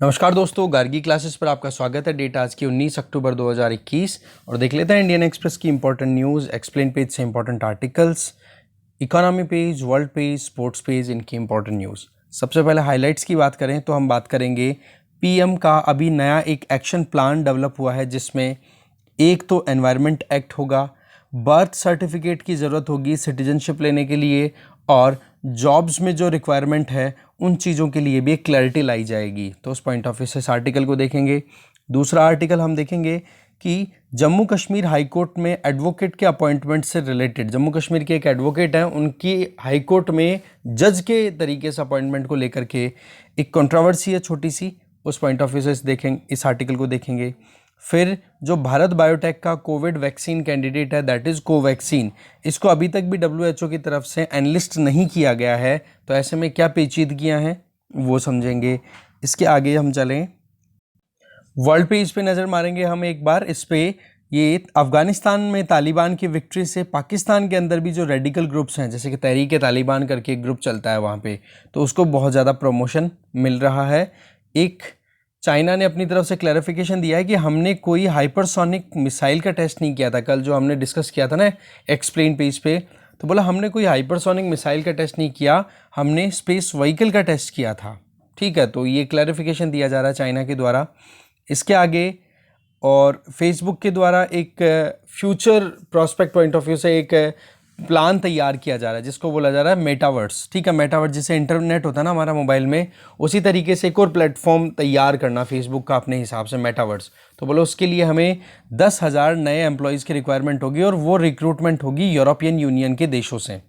नमस्कार दोस्तों, गार्गी क्लासेस पर आपका स्वागत है। डेट आज की 19 अक्टूबर 2021 और देख लेते हैं इंडियन एक्सप्रेस की इंपॉर्टेंट न्यूज़, एक्सप्लेन पेज से important articles, economy page, world page, sports page, इनकी इंपॉर्टेंट न्यूज़। सबसे पहले हाइलाइट्स की बात करें तो हम बात करेंगे पीएम का अभी नया एक एक्शन प्लान डेवलप हुआ है, जिसमें एक तो एनवायरनमेंट एक्ट होगा, बर्थ सर्टिफिकेट की ज़रूरत होगी सिटीजनशिप लेने के लिए, और जॉब्स में जो रिक्वायरमेंट है उन चीज़ों के लिए भी एक क्लैरिटी लाई जाएगी। तो उस पॉइंट ऑफ व्यू से इस आर्टिकल को देखेंगे। दूसरा आर्टिकल हम देखेंगे कि जम्मू कश्मीर हाई कोर्ट में एडवोकेट के अपॉइंटमेंट से रिलेटेड, जम्मू कश्मीर के एक एडवोकेट हैं, उनकी हाई कोर्ट में जज के तरीके से अपॉइंटमेंट को लेकर के एक कंट्रोवर्सी है छोटी सी, उस पॉइंट ऑफ व्यू से देखेंगे, इस आर्टिकल को देखेंगे। फिर जो भारत बायोटेक का कोविड वैक्सीन कैंडिडेट है, दैट इज़ कोवैक्सीन, इसको अभी तक भी WHO की तरफ से एनलिस्ट नहीं किया गया है, तो ऐसे में क्या पेचीदगियां हैं वो समझेंगे। इसके आगे हम चलें, वर्ल्ड पेज पे नज़र मारेंगे हम एक बार। इस पे ये अफगानिस्तान में तालिबान की विक्ट्री से पाकिस्तान के अंदर भी जो रेडिकल ग्रुप्स हैं, जैसे कि तहरीक-ए-तालिबान करके एक ग्रुप चलता है वहाँ पे, तो उसको बहुत ज़्यादा प्रमोशन मिल रहा है। एक चाइना ने अपनी तरफ से क्लैरिफिकेशन दिया है कि हमने कोई हाइपरसोनिक मिसाइल का टेस्ट नहीं किया था। कल जो हमने डिस्कस किया था ना एक्सप्लेन पेज पे, तो बोला हमने कोई हाइपरसोनिक मिसाइल का टेस्ट नहीं किया, हमने स्पेस व्हीकल का टेस्ट किया था। ठीक है, तो ये क्लैरिफिकेशन दिया जा रहा है चाइना के द्वारा। इसके आगे और फेसबुक के द्वारा एक future prospect point of view से एक प्लान तैयार किया जा रहा है, जिसको बोला जा रहा है मेटावर्स। ठीक है, मेटावर्स जैसे इंटरनेट होता है ना हमारा मोबाइल में, उसी तरीके से एक और प्लेटफॉर्म तैयार करना फेसबुक का अपने हिसाब से, मेटावर्स। तो बोलो उसके लिए हमें 10,000 नए एम्प्लॉयज़ की रिक्वायरमेंट होगी, और वो रिक्रूटमेंट होगी यूरोपियन यूनियन के देशों से।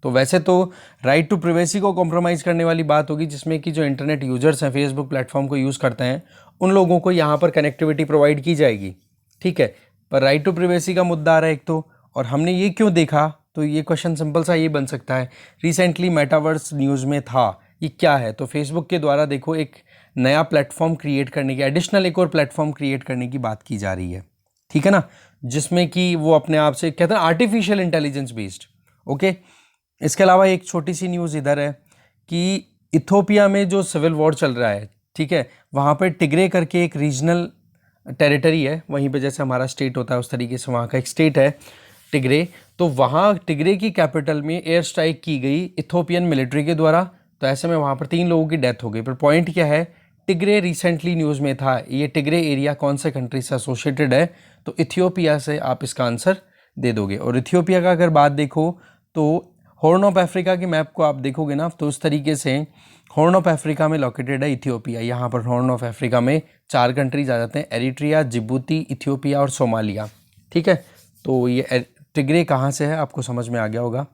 तो वैसे तो राइट टू प्राइवेसी को कॉम्प्रोमाइज़ करने वाली बात होगी, जिसमें कि जो इंटरनेट यूजर्स हैं, फेसबुक प्लेटफॉर्म को यूज़ करते हैं, उन लोगों को यहाँ पर कनेक्टिविटी प्रोवाइड की जाएगी। ठीक है, पर राइट टू प्राइवेसी का मुद्दा आ रहा है एक तो, और हमने ये क्यों देखा, तो ये क्वेश्चन सिंपल सा ये बन सकता है, रिसेंटली मेटावर्स न्यूज़ में था, ये क्या है। तो फेसबुक के द्वारा देखो एक नया प्लेटफॉर्म क्रिएट करने की, एडिशनल एक और प्लेटफॉर्म क्रिएट करने की बात की जा रही है। ठीक है ना, जिसमें कि वो अपने आप से कहते हैं आर्टिफिशियल इंटेलिजेंस बेस्ड। ओके, इसके अलावा एक छोटी सी न्यूज़ इधर है कि इथोपिया में जो सिविल वॉर चल रहा है, ठीक है, वहाँ पर टिग्रे करके एक रीजनल टेरिटरी है, वहीं पे जैसे हमारा स्टेट होता है उस तरीके से वहाँ का एक स्टेट है टिग्रे। तो वहाँ टिग्रे की कैपिटल में एयर स्ट्राइक की गई इथोपियन मिलिट्री के द्वारा, तो ऐसे में वहाँ पर 3 लोगों की डेथ हो गई। पर पॉइंट क्या है, टिग्रे रिसेंटली न्यूज़ में था, ये टिग्रे एरिया कौन से कंट्री से एसोसिएटेड है, तो इथियोपिया से आप इसका आंसर दे दोगे। और इथियोपिया का अगर बात देखो तो हॉर्न ऑफ अफ्रीका की मैप को आप देखोगे ना, तो उस तरीके से हॉर्न ऑफ अफ्रीका में लोकेटेड है इथियोपिया। यहाँ पर हॉर्न ऑफ अफ्रीका में 4 कंट्रीज आ जाते हैं, एरिट्रिया, जिबूती, इथियोपिया और सोमालिया। ठीक है, तो ये टिग्रे कहाँ से है आपको समझ में आ गया होगा।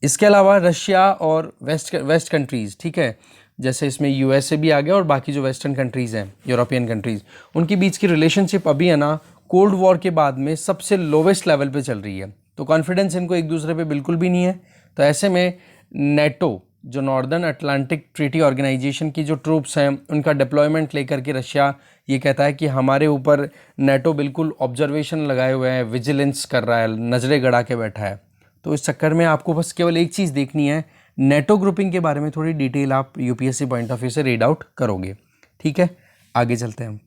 इसके अलावा रशिया और वेस्ट कंट्रीज़, ठीक है, जैसे इसमें USA भी आ गया, और बाकी जो वेस्टर्न कंट्रीज़ हैं, यूरोपियन कंट्रीज़, उनके बीच की रिलेशनशिप अभी है ना कोल्ड वॉर के बाद में सबसे लोवेस्ट लेवल पे चल रही है। तो कॉन्फिडेंस इनको एक दूसरे पे बिल्कुल भी नहीं है। तो ऐसे में नेटो, जो नॉर्दर्न अटलांटिक ट्रीटी ऑर्गेनाइजेशन की जो ट्रूप्स हैं, उनका डिप्लॉयमेंट लेकर के रशिया ये कहता है कि हमारे ऊपर नेटो बिल्कुल ऑब्जर्वेशन लगाए हुए हैं, विजिलेंस कर रहा है, नज़रें गड़ा के बैठा है। तो इस चक्कर में आपको बस केवल एक चीज़ देखनी है, नेटो ग्रुपिंग के बारे में थोड़ी डिटेल आप UPSC पॉइंट ऑफ व्यू से रीड आउट करोगे। ठीक है, आगे चलते हैं हम।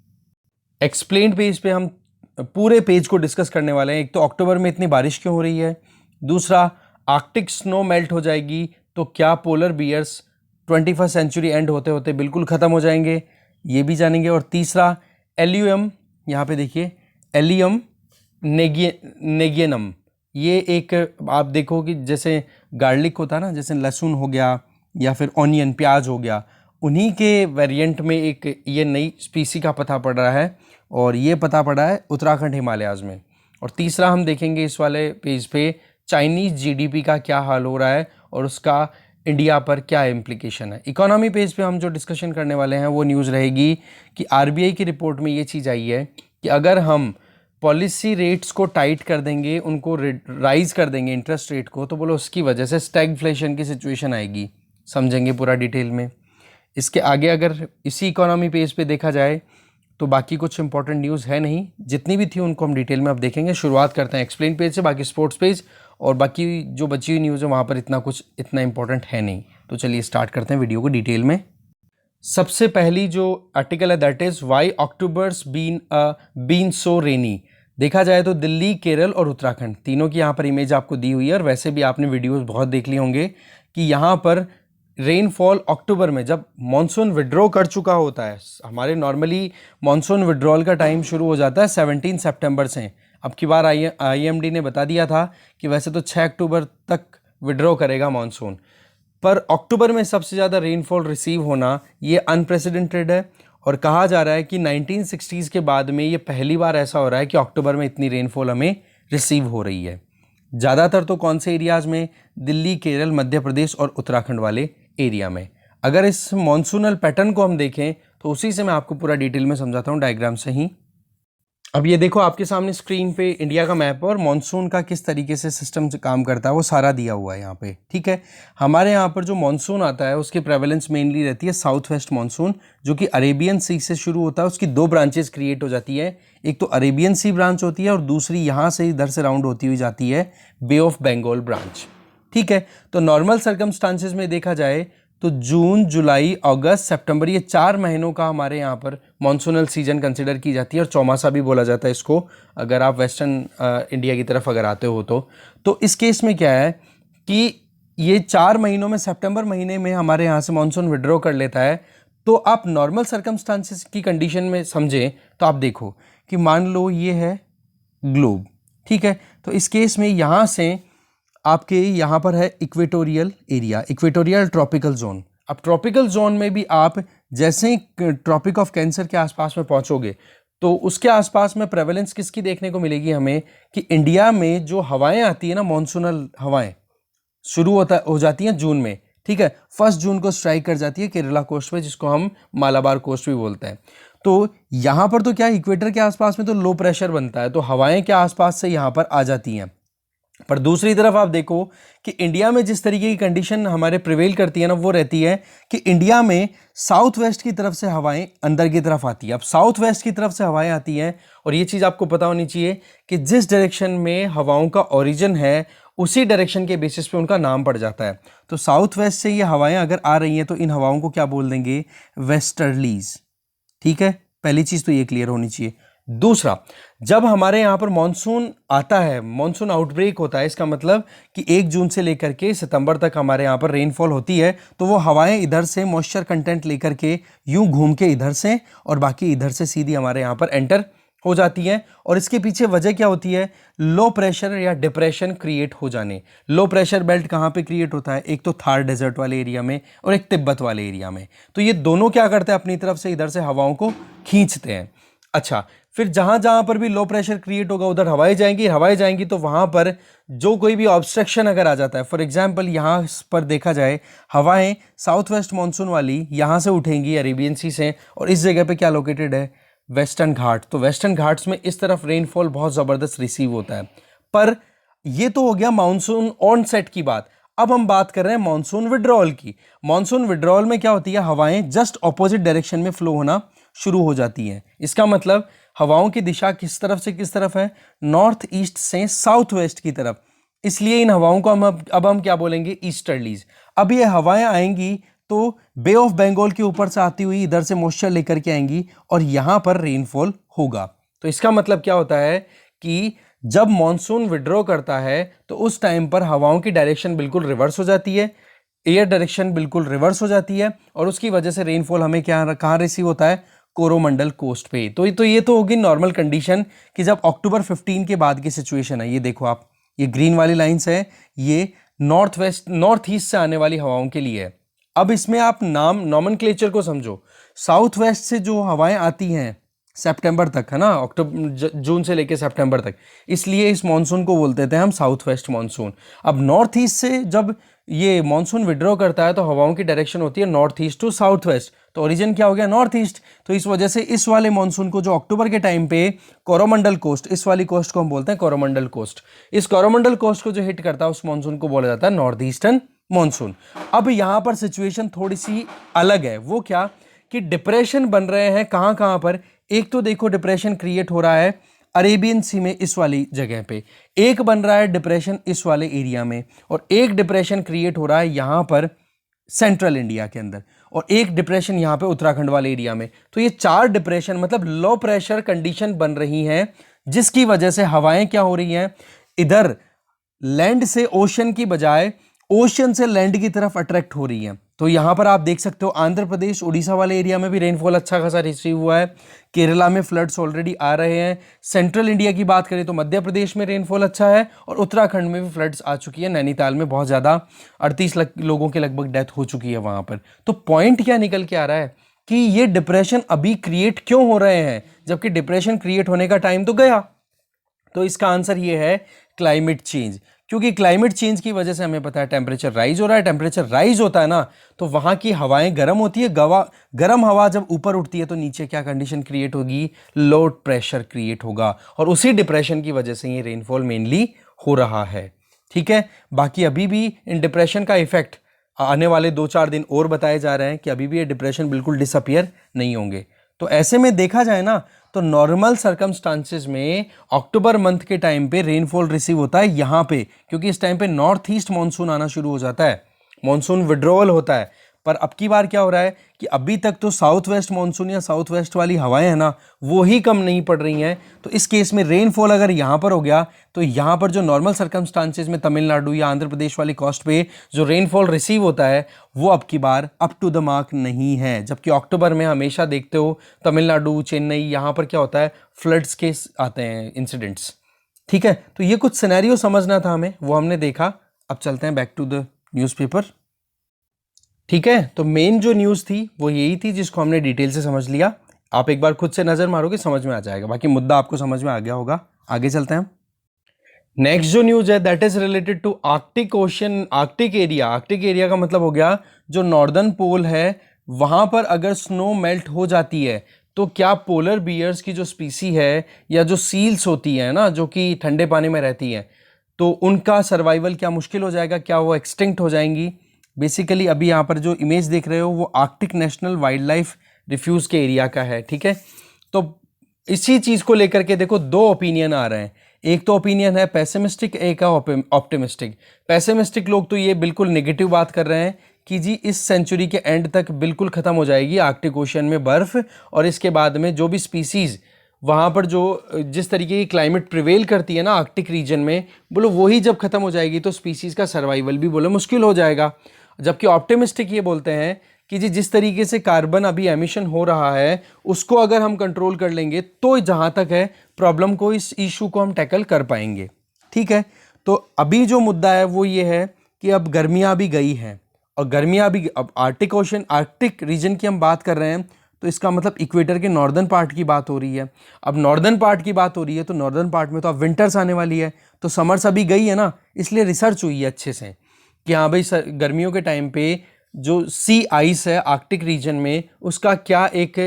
एक्सप्लेन्ड पेज पे हम पूरे पेज को डिस्कस करने वाले हैं। एक तो अक्टूबर में इतनी बारिश क्यों हो रही है, दूसरा आर्कटिक स्नो मेल्ट हो जाएगी तो क्या पोलर बियर्स 21वीं सेंचुरी एंड होते होते बिल्कुल ख़त्म हो जाएंगे, ये भी जानेंगे। और तीसरा एलियम, यहाँ पे देखिए एलियम नेगियनम, ये एक आप देखो कि जैसे गार्लिक होता है ना, जैसे लहसुन हो गया या फिर ऑनियन, प्याज हो गया, उन्हीं के वेरिएंट में एक ये नई स्पीसी का पता पड़ रहा है, और ये पता पड़ा है उत्तराखंड हिमालयाज़ में। और तीसरा हम देखेंगे इस वाले पेज पे चाइनीज़ GDP का क्या हाल हो रहा है और उसका इंडिया पर क्या इम्प्लीकेशन है। इकोनॉमी पेज पे हम जो डिस्कशन करने वाले हैं वो न्यूज़ रहेगी कि RBI की रिपोर्ट में ये चीज़ आई है कि अगर हम पॉलिसी रेट्स को टाइट कर देंगे, उनको राइज कर देंगे इंटरेस्ट रेट को, तो बोलो उसकी वजह से स्टैगफ्लेशन की सिचुएशन आएगी। समझेंगे पूरा डिटेल में। इसके आगे अगर इसी इकोनॉमी पेज पे देखा जाए तो बाकी कुछ इंपॉर्टेंट न्यूज़ है नहीं, जितनी भी थी उनको हम डिटेल में अब देखेंगे। शुरुआत करते हैं एक्सप्लेन पेज से, बाकी स्पोर्ट्स पेज और बाकी जो बची हुई न्यूज़ है वहाँ पर इतना इंपॉर्टेंट है नहीं। तो चलिए स्टार्ट करते हैं वीडियो को डिटेल में। सबसे पहली जो आर्टिकल है that is why Octobers been so rainy. देखा जाए तो दिल्ली, केरल और उत्तराखंड तीनों की यहाँ पर इमेज आपको दी हुई है, और वैसे भी आपने वीडियोस बहुत देख लिए होंगे कि यहाँ पर रेनफॉल अक्टूबर में जब मॉनसून विड्रॉ कर चुका होता है। हमारे नॉर्मली मॉनसून विड्रॉल का टाइम शुरू हो जाता है 17 सितंबर से। अब की बार IMD ने बता दिया था कि वैसे तो 6 अक्टूबर तक विड्रॉ करेगा मॉनसून, पर अक्टूबर में सबसे ज़्यादा रेनफॉल रिसीव होना ये अनप्रेसिडेंटेड है। और कहा जा रहा है कि 1960s के बाद में ये पहली बार ऐसा हो रहा है कि अक्टूबर में इतनी रेनफॉल हमें रिसीव हो रही है। ज़्यादातर तो कौन से एरियाज़ में? दिल्ली, केरल, मध्य प्रदेश और उत्तराखंड वाले एरिया में। अगर इस मॉनसूनल पैटर्न को हम देखें तो उसी से मैं आपको पूरा डिटेल में समझाता हूँ डायग्राम से ही। अब ये देखो आपके सामने स्क्रीन पे इंडिया का मैप है और मॉनसून का किस तरीके से सिस्टम से काम करता है वो सारा दिया हुआ है यहाँ पे, ठीक है। हमारे यहाँ पर जो मॉनसून आता है उसकी प्रेवलेंस मेनली रहती है साउथ वेस्ट मॉनसून, जो कि अरेबियन सी से शुरू होता है। उसकी दो ब्रांचेस क्रिएट हो जाती है, एक तो अरेबियन सी ब्रांच होती है और दूसरी यहाँ से इधर से राउंड होती हुई जाती है बे ऑफ बंगाल ब्रांच, ठीक है। तो नॉर्मल सर्कमस्टांसेस में देखा जाए तो जून, जुलाई, अगस्त, सितंबर ये 4 महीनों का हमारे यहाँ पर मॉनसूनल सीजन कंसिडर की जाती है, और चौमासा भी बोला जाता है इसको अगर आप वेस्टर्न इंडिया की तरफ अगर आते हो तो इस केस में क्या है कि ये 4 महीनों में सितंबर महीने में हमारे यहाँ से मॉनसून विड्रॉ कर लेता है। तो आप नॉर्मल सर्कमस्टांसेस की कंडीशन में समझें तो आप देखो कि मान लो ये है ग्लोब, ठीक है। तो इस केस में यहाँ से आपके यहाँ पर है equatorial area, equatorial tropical zone. अब ट्रॉपिकल जोन में भी आप जैसे ही ट्रॉपिक ऑफ कैंसर के आसपास में पहुंचोगे तो उसके आसपास में प्रेवलेंस किसकी देखने को मिलेगी हमें कि इंडिया में जो हवाएं आती है ना, मॉनसूनल हवाएं शुरू हो जाती हैं जून में, ठीक है। 1 जून को स्ट्राइक कर जाती है केरला कोस्ट पे, जिसको हम मालाबार कोस्ट भी बोलते हैं। तो यहाँ पर तो क्या इक्वेटर के आसपास में तो लो प्रेशर बनता है, तो हवाएं के आसपास से यहाँ पर आ जाती हैं। पर दूसरी तरफ आप देखो कि इंडिया में जिस तरीके की कंडीशन हमारे प्रिवेल करती है ना, वो रहती है कि इंडिया में साउथ वेस्ट की तरफ से हवाएं अंदर की तरफ आती है। अब साउथ वेस्ट की तरफ से हवाएं आती हैं, और ये चीज़ आपको पता होनी चाहिए कि जिस डायरेक्शन में हवाओं का ओरिजिन है उसी डायरेक्शन के बेसिस पे उनका नाम पड़ जाता है। तो साउथ वेस्ट से ये हवाएं अगर आ रही हैं तो इन हवाओं को क्या बोल देंगे? वेस्टर्लीज, ठीक है। पहली चीज़ तो ये क्लियर होनी चाहिए। दूसरा, जब हमारे यहाँ पर मॉनसून आता है, मॉनसून आउटब्रेक होता है, इसका मतलब कि 1 जून से लेकर के सितंबर तक हमारे यहाँ पर रेनफॉल होती है, तो वो हवाएं इधर से मॉइस्चर कंटेंट लेकर के यूं घूम के इधर से और बाकी इधर से सीधी हमारे यहाँ पर एंटर हो जाती है। और इसके पीछे वजह क्या होती है? लो प्रेशर या डिप्रेशन क्रिएट हो जाने। लो प्रेशर बेल्ट कहाँ पे क्रिएट होता है? एक तो थार डेजर्ट वाले एरिया में और एक तिब्बत वाले एरिया में। तो ये दोनों क्या करते हैं? अपनी तरफ से इधर से हवाओं को खींचते हैं। अच्छा, फिर जहां जहां पर भी लो प्रेशर क्रिएट होगा उधर हवाएं जाएंगी, तो वहां पर जो कोई भी ऑब्स्ट्रक्शन अगर आ जाता है, फॉर एग्जांपल यहां पर देखा जाए हवाएं साउथ वेस्ट मानसून वाली यहां से उठेंगी अरेबियन सी से, और इस जगह पे क्या लोकेटेड है? वेस्टर्न घाट। तो वेस्टर्न घाट्स में इस तरफ रेनफॉल बहुत ज़बरदस्त रिसीव होता है। पर ये तो हो गया मानसून ऑन सेट की बात। अब हम बात कर रहे हैं मानसून विड्रॉल की। मानसून विड्रॉल में क्या होती है? हवाएं जस्ट ऑपोजिट डायरेक्शन में फ्लो होना शुरू हो जाती हैं। इसका मतलब हवाओं की दिशा किस तरफ से किस तरफ है? नॉर्थ ईस्ट से साउथ वेस्ट की तरफ। इसलिए इन हवाओं को हम क्या बोलेंगे? ईस्टर्लीज। अब ये हवाएं आएंगी तो बे ऑफ बंगाल के ऊपर से आती हुई इधर से मॉइस्चर लेकर के आएंगी और यहां पर रेनफॉल होगा। तो इसका मतलब क्या होता है कि जब मॉनसून विड्रॉ करता है तो उस टाइम पर हवाओं की डायरेक्शन बिल्कुल रिवर्स हो जाती है, एयर डायरेक्शन बिल्कुल रिवर्स हो जाती है, और उसकी वजह से रेनफॉल हमें कहाँ रिसीव होता है? कोरोमंडल कोस्ट पे। तो ये तो होगी नॉर्मल कंडीशन कि जब अक्टूबर 15 के बाद की सिचुएशन है। ये देखो आप, ये ग्रीन वाली लाइंस है, ये नॉर्थ ईस्ट से आने वाली हवाओं के लिए है। अब इसमें आप नॉमेनक्लेचर को समझो। साउथ वेस्ट से जो हवाएं आती हैं सितंबर तक, है ना, जून से लेके सितंबर तक, इसलिए इस मॉनसून को बोलते थे हम साउथ वेस्ट मॉनसून। अब नॉर्थ ईस्ट से जब ये मॉनसून विड्रॉ करता है तो हवाओं की डायरेक्शन होती है north east to south west, तो ओरिजिन क्या हो गया? North east. तो इस वजह से इस वाले मॉनसून को जो अक्टूबर के टाइम पे कोरोमंडल कोस्ट, इस वाली कोस्ट को हम बोलते हैं कोरोमंडल कोस्ट, इस कोरोमंडल कोस्ट को जो हिट करता है उस मॉनसून को बोला जाता है नॉर्थ ईस्टर्न मॉनसून। अब यहां पर सिचुएशन थोड़ी सी अलग है। वो क्या कि डिप्रेशन बन रहे हैं कहां पर? एक तो देखो डिप्रेशन क्रिएट हो रहा है अरेबियन सी में इस वाली जगह पे, एक बन रहा है डिप्रेशन इस वाले एरिया में, और एक डिप्रेशन क्रिएट हो रहा है यहां पर सेंट्रल इंडिया के अंदर। और एक डिप्रेशन यहाँ पे उत्तराखंड वाले एरिया में। तो ये 4 डिप्रेशन मतलब लो प्रेशर कंडीशन बन रही हैं, जिसकी वजह से हवाएं क्या हो रही हैं, इधर लैंड से ओशन की बजाय ओशन से लैंड की तरफ अट्रैक्ट हो रही है। तो यहां पर आप देख सकते हो आंध्र प्रदेश उड़ीसा वाले एरिया में भी रेनफॉल अच्छा खासा रिसीव हुआ है, केरला में फ्लड्स ऑलरेडी आ रहे हैं, सेंट्रल इंडिया की बात करें तो मध्य प्रदेश में रेनफॉल अच्छा है और उत्तराखंड में भी फ्लड्स आ चुकी है, नैनीताल में बहुत ज़्यादा 38 लोगों के लगभग डेथ हो चुकी है वहां पर। तो पॉइंट क्या निकल के आ रहा है कि ये डिप्रेशन अभी क्रिएट क्यों हो रहे हैं, जबकि डिप्रेशन क्रिएट होने का टाइम तो गया। तो इसका आंसर ये है क्लाइमेट चेंज, क्योंकि क्लाइमेट चेंज की वजह से हमें पता है टेम्परेचर राइज हो रहा है। टेम्परेचर राइज होता है ना तो वहां की हवाएं गर्म होती है, गर्म हवा जब ऊपर उठती है तो नीचे क्या कंडीशन क्रिएट होगी, लो प्रेशर क्रिएट होगा, और उसी डिप्रेशन की वजह से ये रेनफॉल मेनली हो रहा है। ठीक है, बाकी अभी भी इन डिप्रेशन का इफेक्ट आने वाले 2-4 दिन और बताए जा रहे हैं कि अभी भी ये डिप्रेशन बिल्कुल डिसअपियर नहीं होंगे। तो ऐसे में देखा जाए ना तो नॉर्मल सर्कमस्टांसेस में अक्टूबर मंथ के टाइम पे रेनफॉल रिसीव होता है यहाँ पे, क्योंकि इस टाइम पे नॉर्थ ईस्ट मानसून आना शुरू हो जाता है, मानसून विड्रॉवल होता है। पर अब की बार क्या हो रहा है कि अभी तक तो साउथ वेस्ट मानसून या साउथ वेस्ट वाली हवाएं हैं ना वो ही कम नहीं पड़ रही हैं। तो इस केस में रेनफॉल अगर यहाँ पर हो गया तो यहाँ पर जो नॉर्मल सर्कमस्टांसेस में तमिलनाडु या आंध्र प्रदेश वाली कोस्ट पे जो रेनफॉल रिसीव होता है वो अब की बार अप टू द मार्क नहीं है। जबकि अक्टूबर में हमेशा देखते हो तमिलनाडु, चेन्नई, यहाँ पर क्या होता है, फ्लड्स के आते हैं इंसिडेंट्स। ठीक है, तो ये कुछ सिनेरियो समझना था हमें, वो हमने देखा। अब चलते हैं बैक टू द न्यूज़पेपर। ठीक है, तो मेन जो न्यूज़ थी वो यही थी जिसको हमने डिटेल से समझ लिया। आप एक बार खुद से नज़र मारोगे समझ में आ जाएगा, बाकी मुद्दा आपको समझ में आ गया होगा। आगे चलते हैं। नेक्स्ट जो न्यूज़ है that is related to Arctic Ocean, Arctic area. Arctic area का मतलब हो गया जो नॉर्दर्न पोल है वहां पर अगर स्नो मेल्ट हो जाती है तो क्या पोलर बियर्स की जो स्पीसी है या जो सील्स होती है ना जो कि ठंडे पानी में रहती है तो उनका सर्वाइवल क्या मुश्किल हो जाएगा, क्या वो एक्सटिंक्ट हो जाएंगी। बेसिकली अभी यहाँ पर जो इमेज देख रहे हो वो Arctic National Wildlife Refuge के एरिया का है। ठीक है, तो इसी चीज़ को लेकर के देखो 2 ओपिनियन आ रहे हैं। एक तो ओपिनियन है पेसिमिस्टिक, एक है ऑप्टिमिस्टिक। पेसिमिस्टिक लोग तो ये बिल्कुल नेगेटिव बात कर रहे हैं कि जी इस सेंचुरी के एंड तक बिल्कुल ख़त्म हो जाएगी आर्कटिक ओशन में बर्फ़, और इसके बाद में जो भी स्पीसीज़ वहाँ पर जो जिस तरीके की क्लाइमेट प्रिवेल करती है ना आर्कटिक रीजन में, बोलो वही जब ख़त्म हो जाएगी तो स्पीसीज़ का सर्वाइवल भी बोलो मुश्किल हो जाएगा। जबकि ऑप्टिमिस्टिक ये बोलते हैं कि जी जिस तरीके से कार्बन अभी एमिशन हो रहा है उसको अगर हम कंट्रोल कर लेंगे तो जहाँ तक है प्रॉब्लम को, इस इशू को हम टैकल कर पाएंगे। ठीक है, तो अभी जो मुद्दा है वो ये है कि अब गर्मियाँ भी गई हैं और गर्मियाँ भी, अब आर्कटिक ओशन, आर्कटिक रीजन की हम बात कर रहे हैं तो इसका मतलब इक्वेटर के नॉर्दर्न पार्ट की बात हो रही है। अब नॉर्दर्न पार्ट की बात हो रही है तो नॉर्दर्न पार्ट में तो अब विंटर्स आने वाली है, तो समर्स अभी गई है ना, इसलिए रिसर्च हुई है अच्छे से कि हाँ भाई गर्मियों के टाइम पे जो सी आइस है आर्कटिक रीजन में उसका क्या एक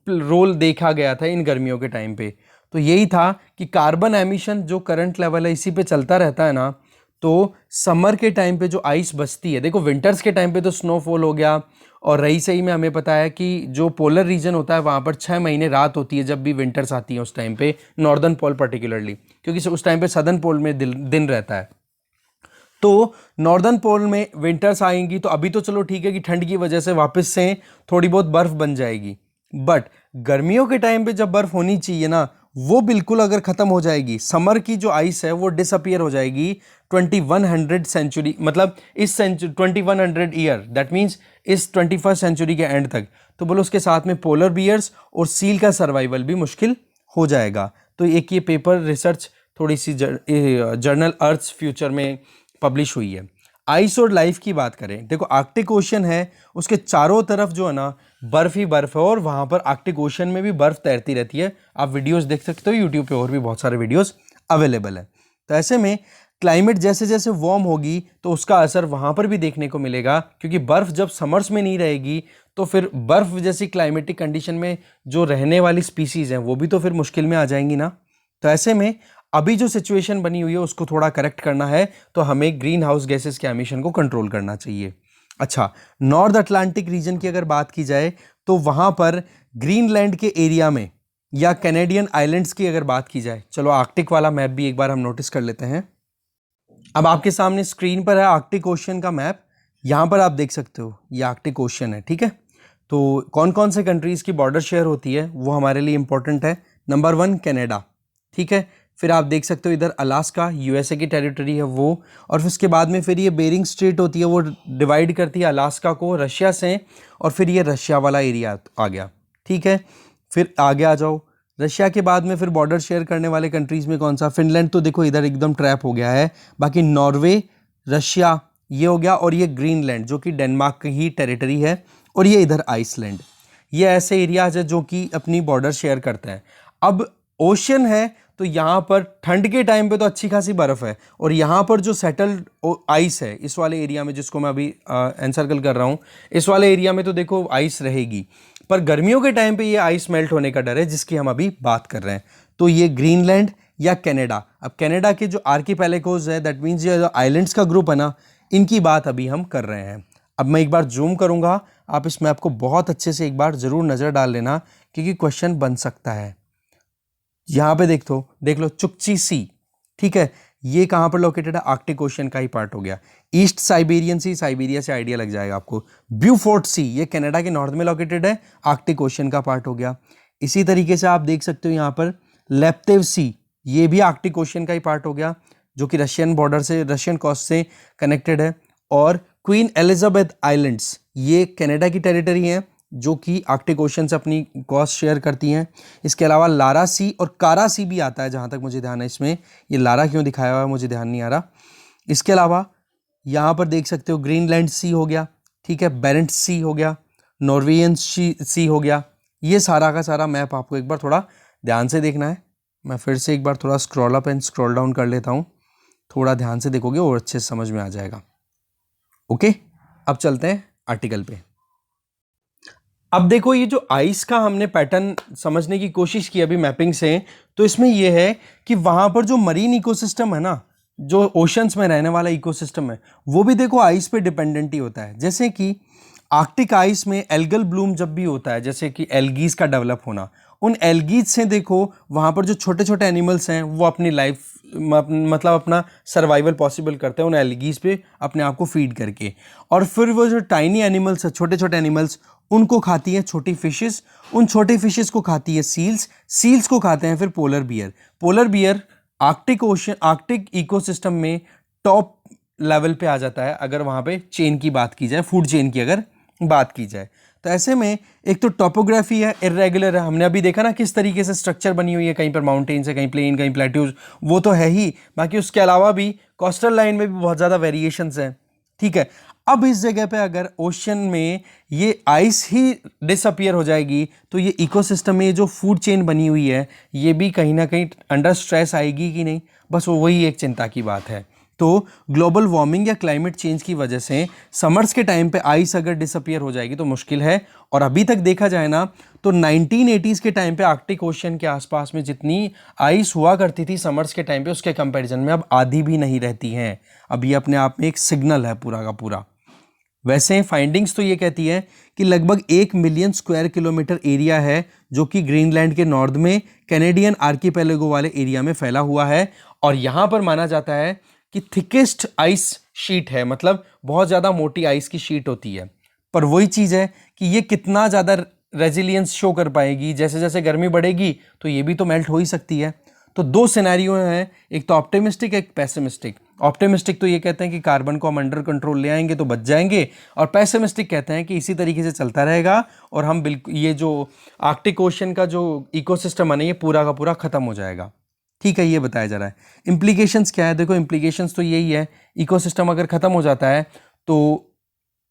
रोल देखा गया था इन गर्मियों के टाइम पे। तो यही था कि कार्बन एमिशन जो करंट लेवल है इसी पे चलता रहता है ना, तो समर के टाइम पे जो आइस बचती है, देखो विंटर्स के टाइम पे तो स्नोफॉल हो गया, और रही सही में हमें पता है कि जो पोलर रीजन होता है वहाँ पर 6 महीने रात होती है जब भी विंटर्स आती है उस टाइम पे, नॉर्दर्न पोल पर्टिकुलरली, क्योंकि उस टाइम पे सदर्न पोल में दिन रहता है। तो नॉर्दर्न पोल में विंटर्स आएंगी तो अभी तो चलो ठीक है कि ठंड की वजह से वापस से थोड़ी बहुत बर्फ बन जाएगी, बट गर्मियों के टाइम पे जब बर्फ होनी चाहिए ना वो बिल्कुल अगर खत्म हो जाएगी, समर की जो आइस है वो डिसअपियर हो जाएगी 2100 सेंचुरी, मतलब इस 2100 ईयर, दैट मीन्स इस 21st सेंचुरी के एंड तक। तो बोलो उसके साथ में पोलर बियर्स और सील का सर्वाइवल भी मुश्किल हो जाएगा। तो एक ये पेपर रिसर्च थोड़ी सी जर्नल अर्थ फ्यूचर में पब्लिश हुई है। आइस और लाइफ की बात करें, देखो आर्कटिक ओशन है उसके चारों तरफ जो है ना बर्फ ही बर्फ है, और वहाँ पर आर्कटिक ओशन में भी बर्फ तैरती रहती है। आप वीडियोस देख सकते हो यूट्यूब पे, और भी बहुत सारे वीडियोस अवेलेबल है। तो ऐसे में क्लाइमेट जैसे जैसे वार्म होगी तो उसका असर वहाँ पर भी देखने को मिलेगा, क्योंकि बर्फ जब समर्स में नहीं रहेगी तो फिर बर्फ जैसी क्लाइमेटिक कंडीशन में जो रहने वाली स्पीसीज हैं वो भी तो फिर मुश्किल में आ जाएंगी ना। तो ऐसे में अभी जो सिचुएशन बनी हुई है उसको थोड़ा करेक्ट करना है, तो हमें ग्रीन हाउस गैसेस के एमिशन को कंट्रोल करना चाहिए। अच्छा, नॉर्थ अटलांटिक रीजन की अगर बात की जाए तो वहाँ पर ग्रीनलैंड के एरिया में या कैनेडियन आइलैंड्स की अगर बात की जाए, चलो आर्कटिक वाला मैप भी एक बार हम नोटिस कर लेते हैं। अब आपके सामने स्क्रीन पर है आर्कटिक ओशन का मैप, यहाँ पर आप देख सकते हो ये आर्कटिक ओशन है। ठीक है, तो कौन कौन से कंट्रीज़ की बॉर्डर शेयर होती है वो हमारे लिए इंपॉर्टेंट है। नंबर 1 कनाडा, ठीक है। फिर आप देख सकते हो इधर अलास्का यूएसए की टेरिटरी है वो, और फिर उसके बाद में फिर ये बेरिंग स्ट्रेट होती है, वो डिवाइड करती है अलास्का को रशिया से, और फिर ये रशिया वाला एरिया आ गया, ठीक है। फिर आगे आ जाओ, रशिया के बाद में फिर बॉर्डर शेयर करने वाले कंट्रीज़ में कौन सा, फिनलैंड तो देखो इधर एकदम ट्रैप हो गया है, बाकी नॉर्वे, रशिया ये हो गया, और ये ग्रीनलैंड जो कि डेनमार्क की ही टेरिटरी है, और ये इधर आइसलैंड। ये ऐसे एरियाज है जो कि अपनी बॉर्डर शेयर करते हैं। अब ओशन है तो यहाँ पर ठंड के टाइम पे तो अच्छी खासी बर्फ है, और यहाँ पर जो सेटल्ड आइस है इस वाले एरिया में, जिसको मैं अभी एनसर्कल कर रहा हूँ, इस वाले एरिया में तो देखो आइस रहेगी, पर गर्मियों के टाइम पे ये आइस मेल्ट होने का डर है, जिसकी हम अभी बात कर रहे हैं। तो ये ग्रीनलैंड या कनाडा। अब कनाडा के जो आर्कीपेलागोस है, दैट मीन्स ये जो आइलैंड्स का ग्रुप है ना, इनकी बात अभी हम कर रहे हैं। अब मैं एक बार जूम करूंगा, आप इस मैप को बहुत अच्छे से एक बार जरूर नजर डाल लेना, क्योंकि क्वेश्चन बन सकता है। यहां पे देख लो चुक्ची सी, ठीक है। ये कहां पर लोकेटेड है, आर्कटिक ओशन का ही पार्ट हो गया। ईस्ट साइबेरियन सी, साइबेरिया से आइडिया लग जाएगा आपको। ब्यूफोर्ट सी, ये कनाडा के नॉर्थ में लोकेटेड है, आर्कटिक ओशन का पार्ट हो गया। इसी तरीके से आप देख सकते हो यहां पर लेप्टिव सी, ये भी आर्कटिक ओशन का ही पार्ट हो गया, जो कि रशियन बॉर्डर से, रशियन कोस्ट से कनेक्टेड है। और क्वीन एलिजाबेथ आइलैंड्स, ये कनाडा की टेरिटरी है, जो कि आर्कटिक ओशन से अपनी कोस्ट शेयर करती हैं। इसके अलावा लारा सी और कारा सी भी आता है, जहाँ तक मुझे ध्यान है। इसमें ये लारा क्यों दिखाया हुआ है मुझे ध्यान नहीं आ रहा। इसके अलावा यहाँ पर देख सकते हो ग्रीनलैंड सी हो गया, ठीक है, बेरेंट्स सी हो गया, नॉर्वेजियन सी हो गया। ये सारा का सारा मैप आपको एक बार थोड़ा ध्यान से देखना है। मैं फिर से एक बार थोड़ा scroll up and scroll down कर लेता हूँ, थोड़ा ध्यान से देखोगे और अच्छे से समझ में आ जाएगा। ओके, अब चलते हैं आर्टिकल पे। अब देखो ये जो आइस का हमने पैटर्न समझने की कोशिश की अभी मैपिंग से, तो इसमें यह है कि वहां पर जो मरीन इकोसिस्टम है ना, जो ओशंस में रहने वाला इकोसिस्टम है, वो भी देखो आइस पे डिपेंडेंट ही होता है। जैसे कि आर्कटिक आइस में एल्गल ब्लूम जब भी होता है, जैसे कि एल्गीज का डेवलप होना, उन एल्गीज से देखो वहाँ पर जो छोटे छोटे एनिमल्स हैं वो अपनी लाइफ मतलब अपना सर्वाइवल पॉसिबल करते हैं उन एल्गीज पे अपने आप को फीड करके। और फिर वो जो टाइनी एनिमल्स है, छोटे छोटे एनिमल्स, उनको खाती है छोटी फिशेस, उन छोटी फिशेस को खाती है सील्स, सील्स को खाते हैं फिर polar bear. Polar bear Arctic Ocean, Arctic ecosystem में टॉप लेवल पे आ जाता है, अगर वहाँ पे चेन की बात की जाए, फूड चेन की अगर बात की जाए। तो ऐसे में एक तो टोपोग्राफी है, इरेगुलर है, हमने अभी देखा ना किस तरीके से स्ट्रक्चर बनी हुई है, कहीं पर माउंटेन्स है, कहीं प्लेन, कहीं प्लेट्यूज, वो तो है ही, बाकी उसके अलावा भी कोस्टल लाइन में भी बहुत ज़्यादा वेरिएशंस हैं, ठीक है। अब इस जगह पे अगर ओशन में ये आइस ही डिसअपियर हो जाएगी, तो ये इकोसिस्टम में जो फूड चेन बनी हुई है, ये भी कहीं ना कहीं अंडर स्ट्रेस आएगी कि नहीं, बस वही एक चिंता की बात है। तो ग्लोबल वार्मिंग या क्लाइमेट चेंज की वजह से समर्स के टाइम पे आइस अगर डिसअपियर हो जाएगी तो मुश्किल है। और अभी तक देखा जाए ना तो 1980s के टाइम पे आर्कटिक ओशन के आसपास में जितनी आइस हुआ करती थी समर्स के टाइम पे, उसके कंपैरिजन में अब आधी भी नहीं रहती हैं। अब ये अपने आप में एक सिग्नल है पूरा का पूरा। वैसे फाइंडिंग्स तो ये कहती है कि लगभग 1 मिलियन स्क्वायर किलोमीटर एरिया है जो कि ग्रीनलैंड के नॉर्थ में कैनेडियन आर्कीपेलागो वाले एरिया में फैला हुआ है, और यहाँ पर माना जाता है कि थिकेस्ट आइस शीट है, मतलब बहुत ज़्यादा मोटी आइस की शीट होती है। पर वही चीज़ है कि ये कितना ज़्यादा रेजिलियंस शो कर पाएगी, जैसे जैसे गर्मी बढ़ेगी तो ये भी तो मेल्ट हो ही सकती है। तो दो सिनेरियो हैं, एक तो ऑप्टिमिस्टिक, एक पेसिमिस्टिक। ऑप्टिमिस्टिक तो ये कहते हैं कि कार्बन को हम अंडर कंट्रोल ले आएंगे तो बच जाएंगे, और पेसिमिस्टिक कहते हैं कि इसी तरीके से चलता रहेगा और हम बिल्कुल ये जो आर्कटिक ओशन का जो इकोसिस्टम है ना, ये पूरा का पूरा खत्म हो जाएगा, ठीक है। ये बताया जा रहा है। इम्प्लीकेशंस क्या है, देखो इम्प्लीकेशंस तो यही है, इकोसिस्टम अगर खत्म हो जाता है तो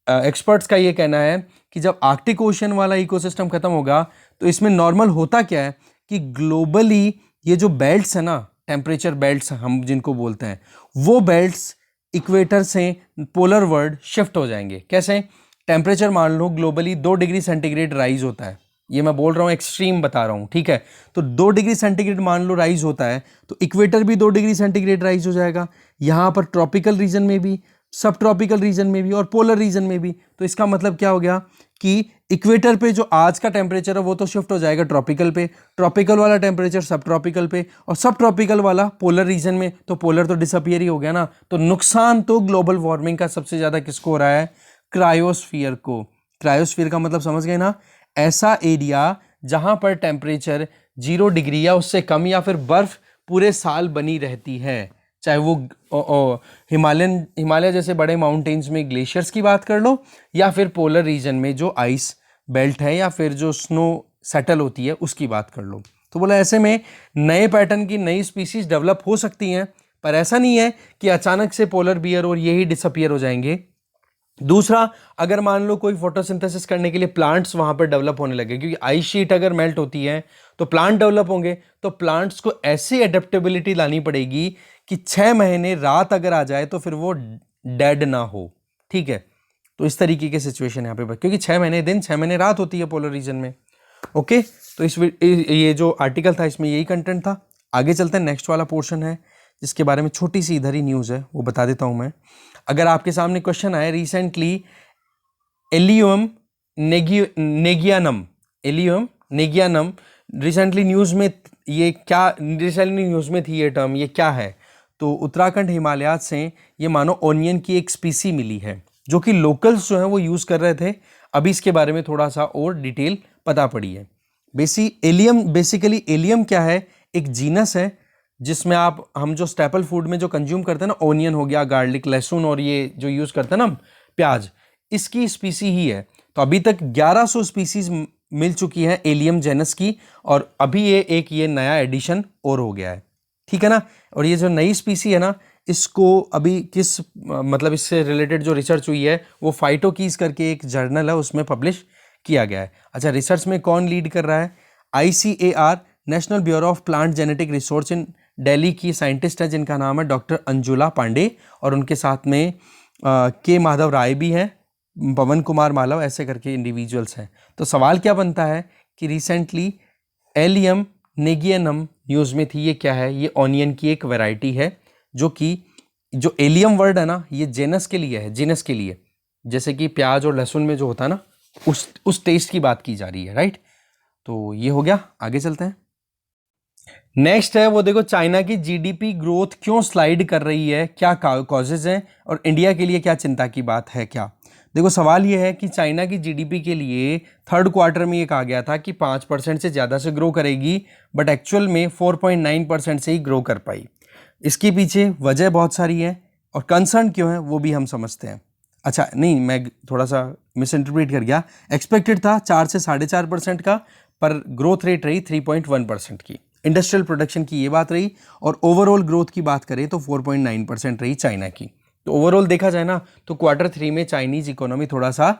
एक्सपर्ट्स का ये कहना है कि जब आर्कटिक ओशन वाला इकोसिस्टम खत्म होगा तो इसमें नॉर्मल होता क्या है कि ग्लोबली ये जो बेल्ट्स है ना, टेम्परेचर बेल्ट्स हम जिनको बोलते हैं, वो बेल्ट्स इक्वेटर से पोलर वर्ल्ड शिफ्ट हो जाएंगे। कैसे? टेम्परेचर मान लो ग्लोबली 2 डिग्री सेंटीग्रेड राइज होता है, ये मैं बोल रहा हूँ एक्सट्रीम बता रहा हूँ, ठीक है। तो 2 डिग्री सेंटीग्रेड मान लो राइज होता है, तो इक्वेटर भी 2 डिग्री सेंटीग्रेड राइज हो जाएगा, यहाँ पर ट्रॉपिकल रीजन में भी, सब ट्रॉपिकल रीजन में भी और पोलर रीजन में भी। तो इसका मतलब क्या हो गया कि इक्वेटर पे जो आज का टेम्परेचर है वो तो शिफ्ट हो जाएगा ट्रॉपिकल पे, ट्रॉपिकल वाला टेम्परेचर सब ट्रॉपिकल पे, और सब ट्रॉपिकल वाला पोलर रीजन में, तो पोलर तो डिसअपियर ही हो गया ना। तो नुकसान तो ग्लोबल वार्मिंग का सबसे ज्यादा किसको हो रहा है? क्रायोस्फीयर को। क्रायोस्फीयर का मतलब समझ गए ना, ऐसा एरिया जहां पर टेम्परेचर 0 डिग्री या उससे कम या फिर बर्फ पूरे साल बनी रहती है, चाहे वो हिमालय जैसे बड़े माउंटेन्स में ग्लेशियर्स की बात कर लो, या फिर पोलर रीजन में जो आइस बेल्ट है या फिर जो स्नो सेटल होती है उसकी बात कर लो। तो बोला ऐसे में नए पैटर्न की नई स्पीसीज डेवलप हो सकती हैं, पर ऐसा नहीं है कि अचानक से पोलर बियर और यही डिसअपियर हो जाएंगे। दूसरा, अगर मान लो कोई फोटोसिंथेसिस करने के लिए प्लांट्स वहां पर डेवलप होने लगे, क्योंकि आइस शीट अगर मेल्ट होती है तो प्लांट डेवलप होंगे, तो प्लांट्स को ऐसी एडेप्टेबिलिटी लानी पड़ेगी कि 6 महीने रात अगर आ जाए तो फिर वो डेड ना हो। ठीक है, तो इस तरीके की सिचुएशन यहाँ पे, क्योंकि 6 महीने दिन 6 महीने रात होती है पोलर रीजन में। ओके, तो ये जो आर्टिकल था इसमें यही कंटेंट था। आगे चलते हैं, नेक्स्ट वाला पोर्शन है जिसके बारे में छोटी सी इधर ही न्यूज़ है, वो बता देता हूं मैं। अगर आपके सामने क्वेश्चन आए, रिसेंटली एलियम नेगियानम रिसेंटली न्यूज़ में, ये क्या रिसेंटली न्यूज़ में थी ये टर्म, ये क्या है? तो उत्तराखंड हिमालयात से ये मानो ओनियन की एक स्पीसी मिली है जो कि लोकल्स जो हैं वो यूज़ कर रहे थे। अभी इसके बारे में थोड़ा सा और डिटेल पता पड़ी है। बेसिकली एलियम क्या है? एक जीनस है जिसमें हम जो स्टेपल फूड में जो कंज्यूम करते हैं ना, ओनियन हो गया, गार्लिक, लहसुन और ये जो यूज़ करते हैं ना प्याज, इसकी स्पीसी ही है। तो अभी तक 1100 स्पीसीज मिल चुकी है एलियम जेनस की, और अभी ये नया एडिशन और हो गया है। ठीक है ना। और ये जो नई स्पीसी है ना, इसको अभी मतलब इससे रिलेटेड जो रिसर्च हुई है वो फाइटोकीज करके एक जर्नल है उसमें पब्लिश किया गया है। अच्छा, रिसर्च में कौन लीड कर रहा है? ICAR, national bureau of plant genetic resource in Delhi की साइंटिस्ट है जिनका नाम है डॉक्टर अंजुला पांडे, और उनके साथ में के माधव राय भी हैं, पवन कुमार मालव, ऐसे करके इंडिविजुअल्स हैं। तो सवाल क्या बनता है कि रिसेंटली एलियम नेगियनम न्यूज़ में थी, ये क्या है? ये ऑनियन की एक वैरायटी है जो एलियम वर्ड है ना, ये जेनस के लिए है, जीनस के लिए, जैसे कि प्याज और लहसुन में जो होता है ना, उस टेस्ट की बात की जा रही है, राइट। तो ये हो गया, आगे चलते हैं। नेक्स्ट है वो देखो, चाइना की GDP ग्रोथ क्यों स्लाइड कर रही है, क्या कॉजेज हैं, और इंडिया के लिए क्या चिंता की बात है क्या? देखो सवाल ये है कि चाइना की GDP के लिए थर्ड क्वार्टर में ये कहा गया था कि 5% से ज़्यादा से ग्रो करेगी, बट एक्चुअल में 4.9% से ही ग्रो कर पाई। इसके पीछे वजह बहुत सारी है, और कंसर्न क्यों है वो भी हम समझते हैं। अच्छा नहीं, मैं थोड़ा सा मिस इंटरप्रेट कर गया। एक्सपेक्टेड था 4 से 4.5% का, पर ग्रोथ रेट रही 3.1% की। इंडस्ट्रियल प्रोडक्शन की ये बात रही, और ओवरऑल ग्रोथ की बात करें तो 4.9% रही चाइना की। तो ओवरऑल देखा जाए ना, तो क्वार्टर 3 में चाइनीज इकोनॉमी थोड़ा सा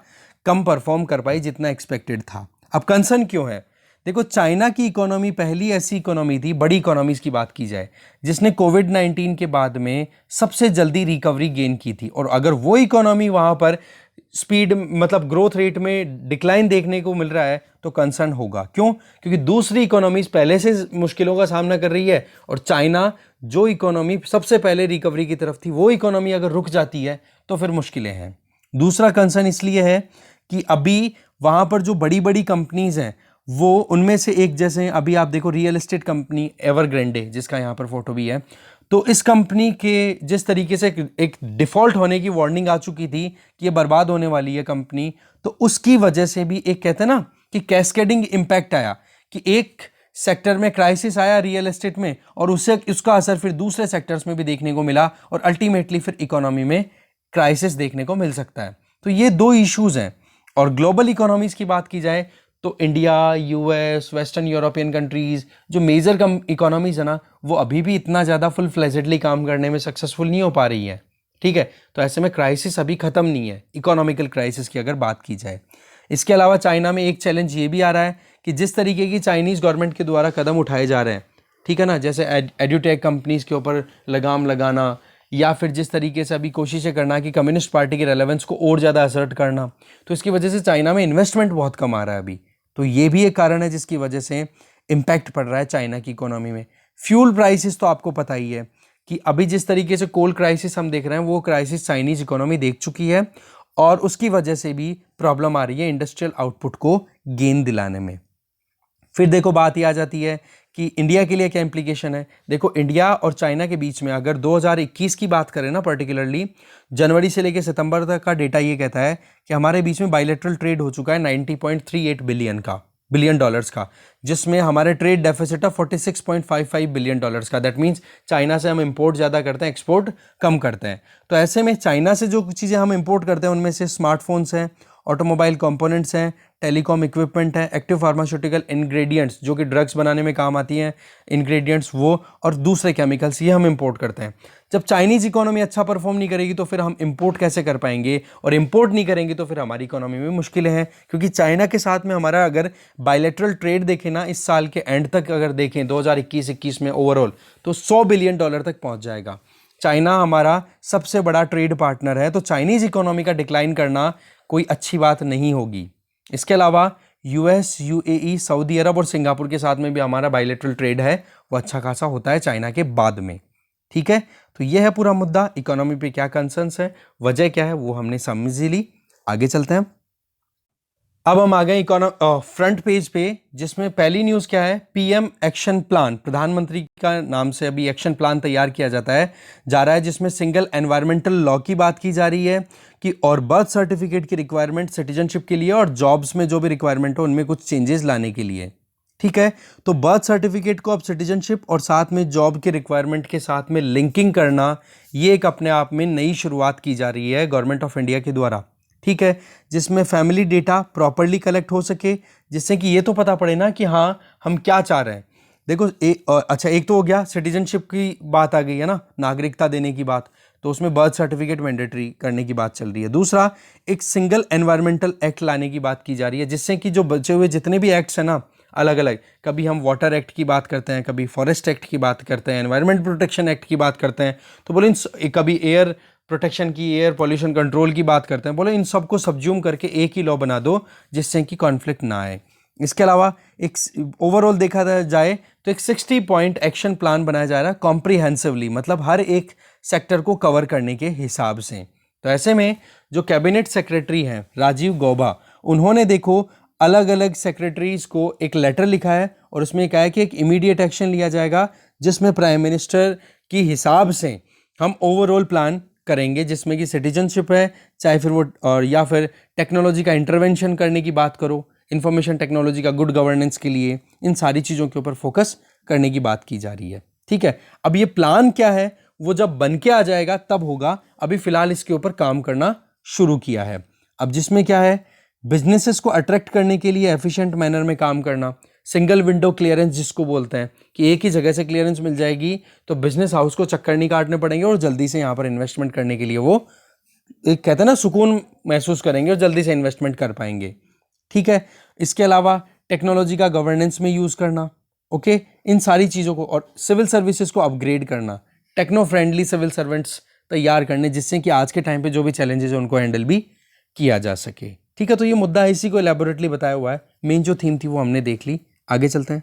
कम परफॉर्म कर पाई जितना एक्सपेक्टेड था। अब कंसर्न क्यों है? देखो, चाइना की इकोनॉमी पहली ऐसी इकोनॉमी थी, बड़ी इकोनॉमीज की बात की जाए, जिसने कोविड-19 के बाद में सबसे जल्दी रिकवरी गेन की थी। और अगर वो इकोनॉमी वहां पर स्पीड मतलब ग्रोथ रेट में डिक्लाइन देखने को मिल रहा है तो कंसर्न होगा। क्यों? क्योंकि दूसरी इकोनॉमीज पहले से मुश्किलों का सामना कर रही है, और चाइना जो इकोनॉमी सबसे पहले रिकवरी की तरफ थी, वो इकोनॉमी अगर रुक जाती है तो फिर मुश्किलें हैं। दूसरा कंसर्न इसलिए है कि अभी वहां पर जो बड़ी बड़ी कंपनीज हैं, वो उनमें से एक, जैसे अभी आप देखो रियल एस्टेट कंपनी एवरग्रांडे, जिसका यहाँ पर फोटो भी है, तो इस कंपनी के जिस तरीके से एक डिफॉल्ट होने की वार्निंग आ चुकी थी कि ये बर्बाद होने वाली है कंपनी, तो उसकी वजह से भी एक कहते हैं ना कि कैस्केडिंग इम्पैक्ट आया, कि एक सेक्टर में क्राइसिस आया रियल एस्टेट में, और उसका असर फिर दूसरे सेक्टर्स में भी देखने को मिला, और अल्टीमेटली फिर इकोनॉमी में क्राइसिस देखने को मिल सकता है। तो ये दो इश्यूज हैं। और ग्लोबल इकोनॉमीज की बात की जाए तो India, US, western European countries, जो मेजर इकोनॉमीज है ना, वो अभी भी इतना ज़्यादा फुल फ्लेजेडली काम करने में सक्सेसफुल नहीं हो पा रही है। ठीक है, तो ऐसे में क्राइसिस अभी ख़त्म नहीं है, इकोनॉमिकल क्राइसिस की अगर बात की जाए। इसके अलावा चाइना में एक चैलेंज ये भी आ रहा है कि जिस तरीके की चाइनीज़ गवर्नमेंट के द्वारा कदम उठाए जा रहे हैं, ठीक है ना, जैसे एड्यूटेक कंपनीज़ के ऊपर लगाम लगाना, या फिर जिस तरीके से अभी कोशिशें करना कि कम्युनिस्ट पार्टी के रेलेवेंस को और ज़्यादा असर्ट करना, तो इसकी वजह से चाइना में इन्वेस्टमेंट बहुत कम आ रहा है अभी। तो ये भी एक कारण है जिसकी वजह से इम्पैक्ट पड़ रहा है चाइना की इकोनॉमी में। फ्यूल प्राइसेस तो आपको पता ही है कि अभी जिस तरीके से कोल क्राइसिस हम देख रहे हैं, वो क्राइसिस चाइनीज इकोनॉमी देख चुकी है, और उसकी वजह से भी प्रॉब्लम आ रही है इंडस्ट्रियल आउटपुट को गेन दिलाने में। फिर देखो बात ये आ जाती है कि इंडिया के लिए क्या इंप्लीकेशन है। देखो इंडिया और चाइना के बीच में अगर 2021 की बात करें ना, पर्टिकुलरली जनवरी से लेकर सितंबर तक का डेटा ये कहता है कि हमारे बीच में बायलैटरल ट्रेड हो चुका है 90.38 बिलियन डॉलर्स का, जिसमें हमारे ट्रेड डेफिसिट है 46.55 बिलियन डॉलर्स का। दैट मीन्स चाइना से हम इंपोर्ट ज़्यादा करते हैं, एक्सपोर्ट कम करते हैं। तो ऐसे में चाइना से जो चीज़ें हम इंपोर्ट करते हैं उनमें से स्मार्टफोन्स हैं, ऑटोमोबाइल कंपोनेंट्स हैं, टेलीकॉम इक्विपमेंट है, एक्टिव फार्मास्यूटिकल इंग्रेडिएंट्स जो कि ड्रग्स बनाने में काम आती हैं इंग्रेडिएंट्स वो, और दूसरे केमिकल्स, ये हम इंपोर्ट करते हैं। जब चाइनीज़ इकोनॉमी अच्छा परफॉर्म नहीं करेगी तो फिर हम इंपोर्ट कैसे कर पाएंगे, और इंपोर्ट नहीं करेंगे तो फिर हमारी इकोनॉमी में मुश्किलें हैं। क्योंकि चाइना के साथ में हमारा अगर बायलैटरल ट्रेड देखें ना, इस साल के एंड तक अगर देखें 2021 में ओवरऑल, तो 100 बिलियन डॉलर तक पहुंच जाएगा। चाइना हमारा सबसे बड़ा ट्रेड पार्टनर है, तो चाइनीज़ इकोनॉमी का डिक्लाइन करना कोई अच्छी बात नहीं होगी। इसके अलावा यूएस, यूएई, सऊदी अरब और सिंगापुर के साथ में भी हमारा बायलैटरल ट्रेड है वो अच्छा खासा होता है चाइना के बाद में। ठीक है, तो ये है पूरा मुद्दा। इकोनॉमी पे क्या कंसर्न्स है, वजह क्या है, वो हमने समझ ली। आगे चलते हैं। अब हम आ गए फ्रंट पेज पे, जिसमें पहली न्यूज़ क्या है, पीएम एक्शन प्लान, प्रधानमंत्री का नाम से अभी एक्शन प्लान तैयार किया जा रहा है, जिसमें सिंगल एनवायरमेंटल लॉ की बात की जा रही है कि, और बर्थ सर्टिफिकेट की रिक्वायरमेंट सिटीजनशिप के लिए और जॉब्स में जो भी रिक्वायरमेंट हो उनमें कुछ चेंजेस लाने के लिए। ठीक है, तो बर्थ सर्टिफिकेट को अब सिटीजनशिप और साथ में जॉब के रिक्वायरमेंट के साथ में लिंकिंग करना, ये एक अपने आप में नई शुरुआत की जा रही है गवर्नमेंट ऑफ इंडिया के द्वारा। ठीक है, जिसमें फैमिली डेटा प्रॉपरली कलेक्ट हो सके, जिससे कि ये तो पता पड़े ना कि हाँ हम क्या चाह रहे हैं। देखो अच्छा, एक तो हो गया सिटीजनशिप की बात आ गई है ना, नागरिकता देने की बात, तो उसमें बर्थ सर्टिफिकेट मैंडेटरी करने की बात चल रही है। दूसरा, एक सिंगल एनवायरमेंटल एक्ट लाने की बात की जा रही है, जिससे कि जो बचे हुए जितने भी एक्ट्स हैं ना, अलग अलग, कभी हम वाटर एक्ट की बात करते हैं, कभी फॉरेस्ट एक्ट की बात करते हैं, एनवायरमेंट प्रोटेक्शन एक्ट की बात करते हैं, तो बोले कभी एयर प्रोटेक्शन की, एयर पॉल्यूशन कंट्रोल की बात करते हैं, बोले इन सबको सब्ज्यूम करके एक ही लॉ बना दो जिससे कि कॉन्फ्लिक्ट ना आए। इसके अलावा एक ओवरऑल देखा जाए तो एक 60 पॉइंट एक्शन प्लान बनाया जा रहा है कॉम्प्रिहेंसिवली, मतलब हर एक सेक्टर को कवर करने के हिसाब से। तो ऐसे में जो कैबिनेट सेक्रेटरी हैं राजीव गौबा, उन्होंने देखो अलग अलग सेक्रेटरीज को एक लेटर लिखा है और उसमें कहा है कि एक इमीडिएट एक्शन लिया जाएगा, जिसमें प्राइम मिनिस्टर की हिसाब से हम ओवरऑल प्लान करेंगे, जिसमें कि सिटीजनशिप है, चाहे फिर वो और या फिर टेक्नोलॉजी का इंटरवेंशन करने की बात करो, इंफॉर्मेशन टेक्नोलॉजी का गुड गवर्नेंस के लिए, इन सारी चीज़ों के ऊपर फोकस करने की बात की जा रही है। ठीक है, अब ये प्लान क्या है वो जब बन के आ जाएगा तब होगा, अभी फिलहाल इसके ऊपर काम करना शुरू किया है। अब जिसमें क्या है, बिजनेसेस को अट्रैक्ट करने के लिए एफिशिएंट मैनर में काम करना, सिंगल विंडो क्लियरेंस जिसको बोलते हैं, कि एक ही जगह से क्लियरेंस मिल जाएगी तो बिजनेस हाउस को चक्कर नहीं काटने पड़ेंगे और जल्दी से यहाँ पर इन्वेस्टमेंट करने के लिए वो एक कहते हैं ना सुकून महसूस करेंगे और जल्दी से इन्वेस्टमेंट कर पाएंगे। ठीक है, इसके अलावा टेक्नोलॉजी का गवर्नेंस में यूज़ करना, ओके, इन सारी चीज़ों को, और सिविल सर्विसेज को अपग्रेड करना, टेक्नो फ्रेंडली सिविल सर्वेंट्स तैयार करने, जिससे कि आज के टाइम पे जो भी चैलेंजेस है उनको हैंडल भी किया जा सके। ठीक है, तो ये मुद्दा इसी को एलैबोरेटली बताया हुआ है, मेन जो थीम थी वो हमने देख ली। आगे चलते हैं।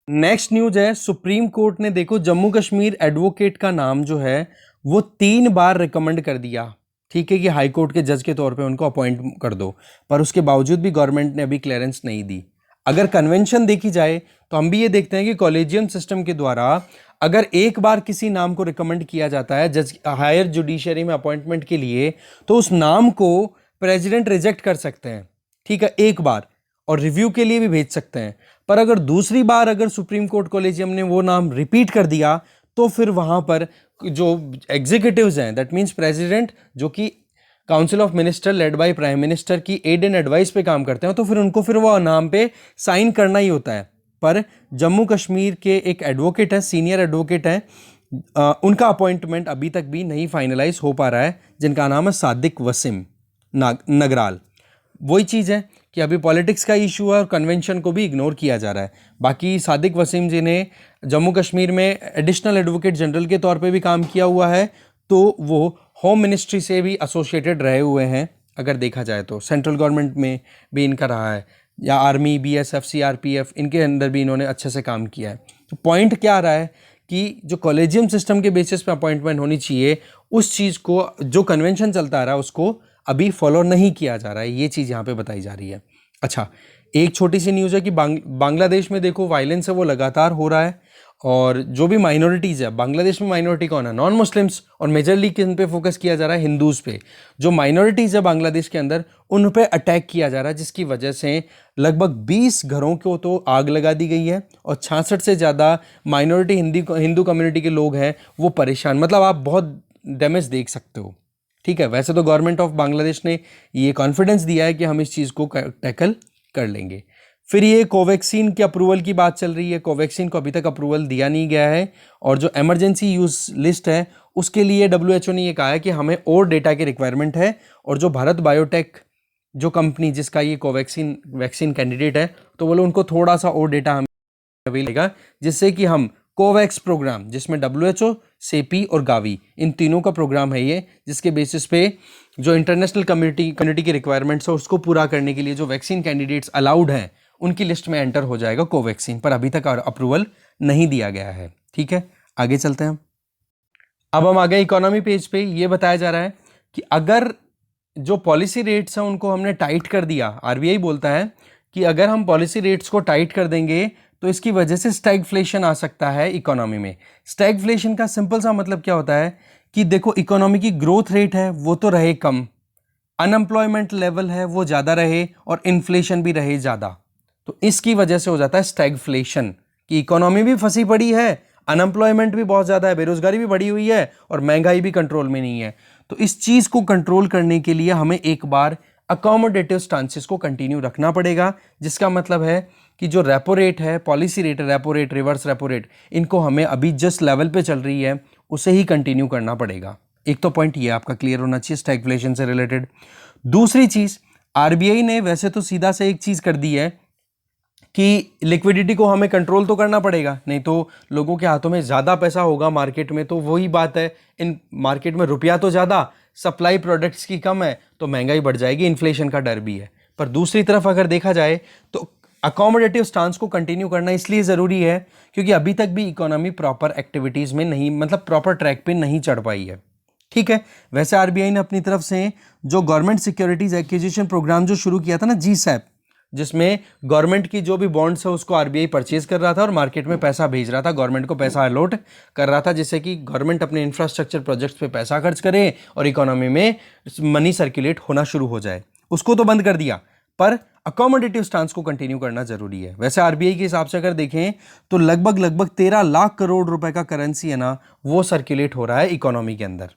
नेक्स्ट न्यूज है, सुप्रीम कोर्ट ने देखो जम्मू कश्मीर एडवोकेट का नाम जो है वो 3 बार रिकमेंड कर दिया, ठीक है, कि हाई कोर्ट के जज के तौर पे उनको अपॉइंट कर दो, पर उसके बावजूद भी गवर्नमेंट ने अभी क्लियरेंस नहीं दी। अगर कन्वेंशन देखी जाए तो हम भी ये देखते हैं कि कॉलेजियम सिस्टम के द्वारा अगर एक बार किसी नाम को रिकमेंड किया जाता है जज हायर जुडिशरी में अपॉइंटमेंट के लिए, तो उस नाम को प्रेसिडेंट रिजेक्ट कर सकते हैं, ठीक है, एक बार, और रिव्यू के लिए भी भेज सकते हैं। पर अगर दूसरी बार अगर सुप्रीम कोर्ट कॉलेजियम ने वो नाम रिपीट कर दिया तो फिर वहां पर जो एग्जीक्यूटिव्स हैं, दैट मीन्स प्रेसिडेंट, जो कि council of minister led by prime minister की एड एंड एडवाइस पे काम करते हैं, तो फिर उनको फिर वो नाम पे साइन करना ही होता है। पर जम्मू कश्मीर के एक एडवोकेट है, सीनियर एडवोकेट है, उनका अपॉइंटमेंट अभी तक भी नहीं फाइनलाइज हो पा रहा है, जिनका नाम है सादिक वसीम नगराल। वही चीज़ है कि अभी पॉलिटिक्स का इशू है और कन्वेंशन को भी इग्नोर किया जा रहा है। बाकी सादिक वसीम जी ने जम्मू कश्मीर में एडिशनल एडवोकेट जनरल के तौर पे भी काम किया हुआ है, तो वो होम मिनिस्ट्री से भी एसोसिएटेड रहे हुए हैं, अगर देखा जाए तो सेंट्रल गवर्नमेंट में भी इनका रहा है, या आर्मी, बीएसएफ, सीआरपीएफ, इनके अंदर भी इन्होंने अच्छे से काम किया है। तो पॉइंट क्या आ रहा है कि जो कॉलेजियम सिस्टम के बेसिस पे अपॉइंटमेंट होनी चाहिए, उस चीज़ को जो कन्वेंशन चलता आ रहा है उसको अभी फॉलो नहीं किया जा रहा है, ये चीज़ यहाँ पे बताई जा रही है। अच्छा, एक छोटी सी न्यूज़ है कि बांग्लादेश में देखो वायलेंस है वो लगातार हो रहा है, और जो भी माइनॉरिटीज़ है, बांग्लादेश में माइनॉरिटी कौन है, नॉन मुस्लिम्स, और मेजरली किन पे फोकस किया जा रहा है, हिंदूज़ पे। जो माइनॉरिटीज़ है बांग्लादेश के अंदर उन पे अटैक किया जा रहा है, जिसकी वजह से लगभग 20 घरों को तो आग लगा दी गई है, और 66 से ज़्यादा माइनॉरिटी हिंदू कम्युनिटी के लोग हैं वो परेशान। मतलब आप बहुत डैमेज देख सकते हो। ठीक है, वैसे तो गवर्नमेंट ऑफ बांग्लादेश ने ये कॉन्फिडेंस दिया है कि हम इस चीज़ को टैकल कर लेंगे। फिर ये कोवैक्सीन के अप्रूवल की बात चल रही है। कोवैक्सीन को अभी तक अप्रूवल दिया नहीं गया है, और जो इमरजेंसी यूज लिस्ट है उसके लिए WHO ने ये कहा है कि हमें और डेटा की रिक्वायरमेंट है, और जो भारत बायोटेक जो कंपनी जिसका ये कोवैक्सीन वैक्सीन कैंडिडेट है, तो बोलो उनको थोड़ा सा और डेटा हमें मिलेगा, जिससे कि हम कोवैक्स प्रोग्राम, जिसमें WHO, सेपी और गावी, इन तीनों का प्रोग्राम है ये, जिसके बेसिस पे जो इंटरनेशनल कम्युनिटी की रिक्वायरमेंट्स है उसको पूरा करने के लिए जो वैक्सीन कैंडिडेट्स अलाउड हैं उनकी लिस्ट में एंटर हो जाएगा कोवैक्सीन, पर अभी तक अप्रूवल नहीं दिया गया है। ठीक है, आगे चलते हैं। अब हम आ गए इकोनॉमी पेज पे। ये बताया जा रहा है कि अगर जो पॉलिसी रेट्स हैं उनको हमने टाइट कर दिया, RBI बोलता है कि अगर हम पॉलिसी रेट्स को टाइट कर देंगे तो इसकी वजह से स्टैगफ्लेशन आ सकता है इकोनॉमी में। स्टैगफ्लेशन का सिंपल सा मतलब क्या होता है कि देखो, इकोनॉमी की ग्रोथ रेट है वो तो रहे कम, अनएम्प्लॉयमेंट लेवल है वो ज़्यादा रहे, और इन्फ्लेशन भी रहे ज़्यादा, तो इसकी वजह से हो जाता है स्टैगफ्लेशन, कि इकोनॉमी भी फंसी पड़ी है, अनएम्प्लॉयमेंट भी बहुत ज़्यादा है, बेरोजगारी भी बढ़ी हुई है, और महंगाई भी कंट्रोल में नहीं है। तो इस चीज़ को कंट्रोल करने के लिए हमें एक बार अकोमोडेटिव स्टांसेस को कंटिन्यू रखना पड़ेगा, जिसका मतलब है कि जो रेपो रेट है, पॉलिसी रेट है, repo rate, reverse repo rate, इनको हमें अभी जिस लेवल पे चल रही है उसे ही कंटिन्यू करना पड़ेगा। एक तो पॉइंट ये आपका क्लियर होना चाहिए स्टैगफ्लेशन से रिलेटेड। दूसरी चीज़, RBI ने वैसे तो सीधा से एक चीज़ कर दी है कि लिक्विडिटी को हमें कंट्रोल तो करना पड़ेगा, नहीं तो लोगों के हाथों में ज़्यादा पैसा होगा मार्केट में, तो वही बात है, इन मार्केट में रुपया तो ज़्यादा, सप्लाई प्रोडक्ट्स की कम है, तो महंगाई बढ़ जाएगी, इन्फ्लेशन का डर भी है। पर दूसरी तरफ अगर देखा जाए तो अकोमोडेटिव स्टांस को कंटिन्यू करना इसलिए ज़रूरी है क्योंकि अभी तक भी इकोनॉमी प्रॉपर एक्टिविटीज़ में नहीं, मतलब प्रॉपर ट्रैक पे नहीं चढ़ पाई है। ठीक है, वैसे RBI ने अपनी तरफ से जो गवर्नमेंट सिक्योरिटीज एक्विजिशन प्रोग्राम जो शुरू किया था ना, GSAP, जिसमें गवर्नमेंट की जो भी बॉन्ड्स है उसको RBI परचेज कर रहा था और मार्केट में पैसा भेज रहा था, गवर्नमेंट को पैसा अलॉट कर रहा था, जिससे कि गवर्नमेंट अपने इंफ्रास्ट्रक्चर प्रोजेक्ट्स पे पैसा खर्च करे और इकोनॉमी में मनी सर्कुलेट होना शुरू हो जाए। उसको तो बंद कर दिया, पर अकोमोडेटिव स्टांस को कंटिन्यू करना जरूरी है। वैसे RBI के हिसाब से अगर देखें तो लगभग 13 लाख करोड़ रुपए का करेंसी है ना, वो सर्कुलेट हो रहा है इकोनॉमी के अंदर।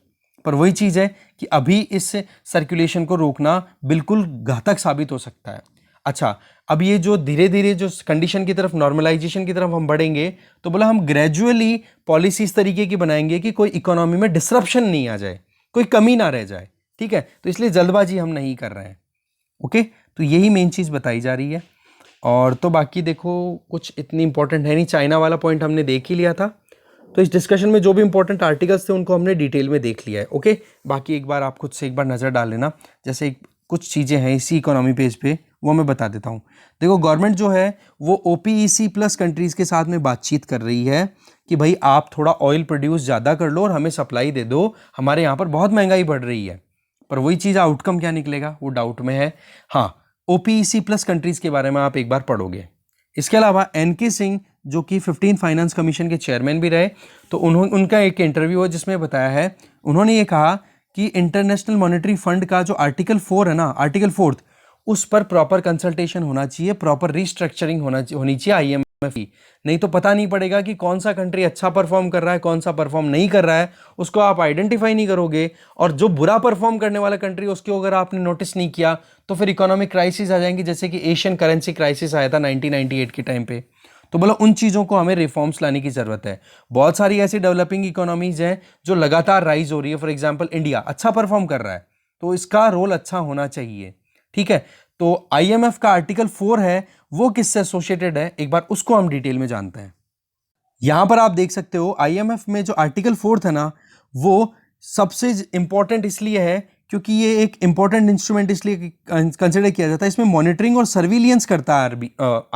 पर वही चीज़ है कि अभी इस सर्कुलेशन को रोकना बिल्कुल घातक साबित हो सकता है। अच्छा, अब ये जो धीरे धीरे जो कंडीशन की तरफ, नॉर्मलाइजेशन की तरफ हम बढ़ेंगे, तो बोला हम ग्रेजुअली पॉलिसी इस तरीके की बनाएंगे कि कोई इकोनॉमी में डिसरप्शन नहीं आ जाए, कोई कमी ना रह जाए। ठीक है, तो इसलिए जल्दबाजी हम नहीं कर रहे हैं। ओके, तो यही मेन चीज़ बताई जा रही है। और तो बाकी देखो कुछ इतनी इंपॉर्टेंट है नहीं, चाइना वाला पॉइंट हमने देख ही लिया था, तो इस डिस्कशन में जो भी इंपॉर्टेंट आर्टिकल्स थे उनको हमने डिटेल में देख लिया है। ओके, बाकी एक बार आप खुद से एक बार नज़र डाल लेना, जैसे कुछ चीज़ें हैं इसी इकोनॉमी पेज पे, वो मैं बता देता हूँ। देखो, गवर्नमेंट जो है वो OPEC प्लस कंट्रीज़ के साथ में बातचीत कर रही है कि भाई आप थोड़ा ऑयल प्रोड्यूस ज़्यादा कर लो और हमें सप्लाई दे दो, हमारे यहाँ पर बहुत महंगाई बढ़ रही है। पर वही चीज़ आउटकम क्या निकलेगा वो डाउट में है। हाँ, OPEC प्लस कंट्रीज़ के बारे में आप एक बार पढ़ोगे। इसके अलावा NK सिंह जो कि 15 फाइनेंस कमीशन के चेयरमैन भी रहे, तो उनका एक इंटरव्यू है जिसमें बताया है, उन्होंने ये कहा कि इंटरनेशनल मॉनेटरी फंड का जो आर्टिकल 4 है ना, आर्टिकल 4, उस पर प्रॉपर कंसल्टेशन होना चाहिए, प्रॉपर रिस्ट्रक्चरिंग होनी चाहिए IMF की, नहीं तो पता नहीं पड़ेगा कि कौन सा कंट्री अच्छा परफॉर्म कर रहा है, कौन सा परफॉर्म नहीं कर रहा है, उसको आप आइडेंटिफाई नहीं करोगे, और जो बुरा परफॉर्म करने वाला कंट्री उसको अगर आपने नोटिस नहीं किया तो फिर इकोनॉमिक क्राइसिस आ जाएंगी, जैसे कि एशियन करेंसी क्राइसिस आया था 1998 के टाइम पे। तो बोला उन चीज़ों को हमें रिफॉर्म्स लाने की ज़रूरत है। बहुत सारी ऐसी डेवलपिंग इकोनॉमीज़ हैं जो लगातार राइज हो रही है, फॉर एग्जांपल इंडिया अच्छा परफॉर्म कर रहा है, तो इसका रोल अच्छा होना चाहिए। ठीक है, तो IMF का आर्टिकल 4 है वो किससे एसोसिएटेड है, एक बार उसको हम डिटेल में जानते हैं। यहां पर आप देख सकते हो IMF में जो आर्टिकल 4 था ना, वो सबसे इंपॉर्टेंट इसलिए है क्योंकि ये एक इंपॉर्टेंट इंस्ट्रूमेंट इसलिए कंसिडर किया जाता है, इसमें मॉनिटरिंग और सर्विलियंस करता है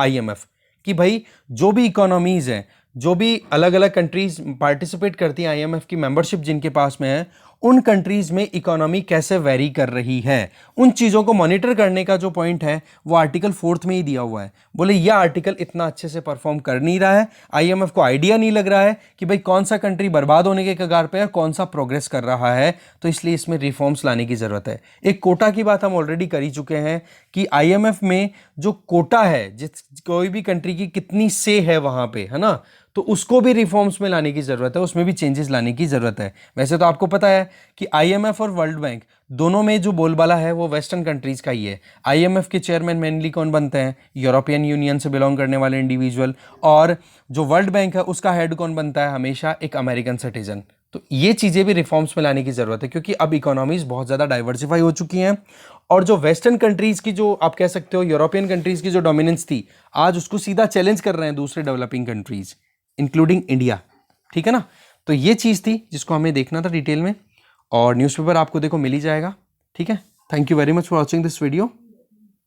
IMF कि भाई जो भी इकोनॉमीज हैं, जो भी अलग अलग कंट्रीज पार्टिसिपेट करती हैं IMF की मेंबरशिप जिनके पास में है, उन कंट्रीज में इकोनॉमी कैसे वेरी कर रही है, उन चीज़ों को मॉनिटर करने का जो पॉइंट है वो आर्टिकल 4 में ही दिया हुआ है। बोले यह आर्टिकल इतना अच्छे से परफॉर्म कर नहीं रहा है, आईएमएफ को आइडिया नहीं लग रहा है कि भाई कौन सा कंट्री बर्बाद होने के कगार पे है, कौन सा प्रोग्रेस कर रहा है, तो इसलिए इसमें रिफॉर्म्स लाने की ज़रूरत है। एक कोटा की बात हम ऑलरेडी कर ही चुके हैं कि आईएमएफ में जो कोटा है, जिस कोई भी कंट्री की कितनी से है वहाँ पे, है ना, तो उसको भी रिफॉर्म्स में लाने की ज़रूरत है, उसमें भी चेंजेस लाने की ज़रूरत है। वैसे तो आपको पता है कि आईएमएफ और वर्ल्ड बैंक दोनों में जो बोलबाला है वो वेस्टर्न कंट्रीज़ का ही है। आईएमएफ के चेयरमैन मेनली कौन बनते हैं? यूरोपियन यूनियन से बिलोंग करने वाले इंडिविजुअल। और जो वर्ल्ड बैंक है उसका हेड कौन बनता है? हमेशा एक अमेरिकन सिटीजन। तो ये चीज़ें भी रिफॉर्म्स में लाने की ज़रूरत है, क्योंकि अब इकोनॉमीज बहुत ज़्यादा डाइवर्सिफाई हो चुकी हैं, और जो वेस्टर्न कंट्रीज़ की, जो आप कह सकते हो यूरोपियन कंट्रीज़ की जो डोमिनेंस थी, आज उसको सीधा चैलेंज कर रहे हैं दूसरे डेवलपिंग कंट्रीज़ इंक्लूडिंग इंडिया। ठीक है ना? तो ये चीज़ थी जिसको हमें देखना था डिटेल में, और न्यूज़पेपर आपको देखो मिल ही जाएगा। ठीक है, thank you very much for watching this video.